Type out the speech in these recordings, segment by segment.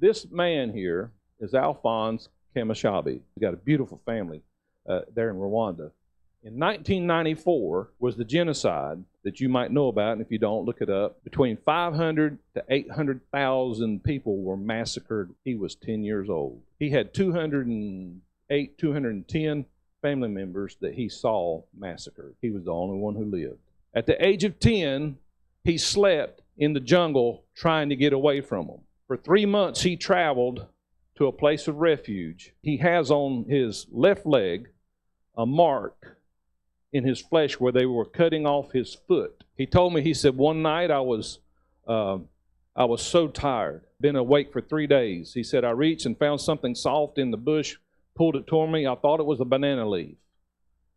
This man here is Alphonse Kamashabi. He's got a beautiful family there in Rwanda. In 1994 was the genocide that you might know about, and if you don't, look it up. Between 500 to 800,000 people were massacred. He was 10 years old. He had 208, 210 family members that he saw massacred. He was the only one who lived. At the age of 10, he slept in the jungle trying to get away from them. For 3 months, he traveled to a place of refuge. He has on his left leg a mark in his flesh where they were cutting off his foot. He told me, he said, one night I was so tired, been awake for 3 days. He said, I reached and found something soft in the bush, pulled it toward me. I thought it was a banana leaf.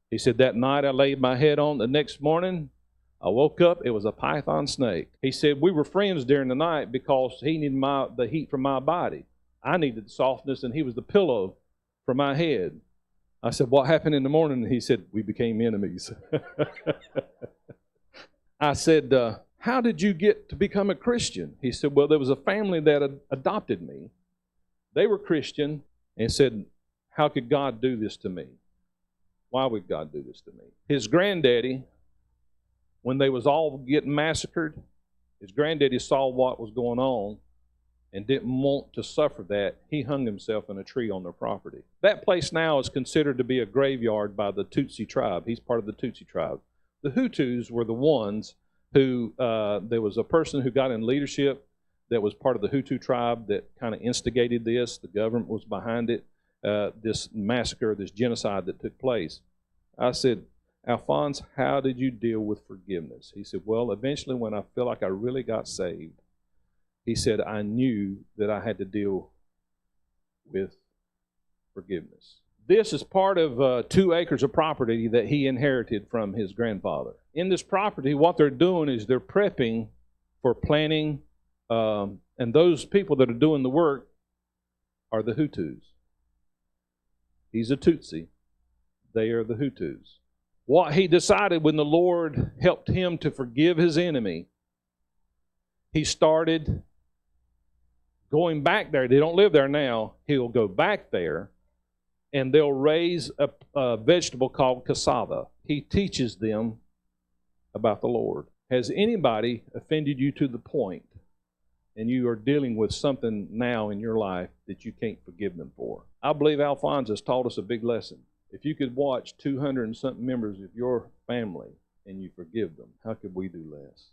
He said, that night I laid my head on. The next morning, I woke up, it was a python snake. He said, we were friends during the night because he needed the heat from my body. I needed the softness, and he was the pillow for my head. I said, what happened in the morning? And he said, we became enemies. I said, how did you get to become a Christian? He said, well, there was a family that adopted me. They were Christian and said, how could God do this to me? Why would God do this to me? His granddaddy, when they was all getting massacred, his granddaddy saw what was going on and didn't want to suffer that. He hung himself in a tree on their property. That place now is considered to be a graveyard by the Tutsi tribe. He's part of the Tutsi tribe. The Hutus were the ones who, there was a person who got in leadership that was part of the Hutu tribe that kind of instigated this. The government was behind it, this massacre, this genocide that took place. I said, Alphonse, how did you deal with forgiveness? He said, well, eventually when I feel like I really got saved, he said, I knew that I had to deal with forgiveness. This is part of 2 acres of property that he inherited from his grandfather. In this property, what they're doing is they're prepping for planting, and those people that are doing the work are the Hutus. He's a Tutsi. They are the Hutus. What he decided when the Lord helped him to forgive his enemy, he started going back there. They don't live there now. He'll go back there, and they'll raise a vegetable called cassava. He teaches them about the Lord. Has anybody offended you to the point, and you are dealing with something now in your life that you can't forgive them for? I believe Alphonse has taught us a big lesson. If you could watch 200 and something members of your family and you forgive them, how could we do less?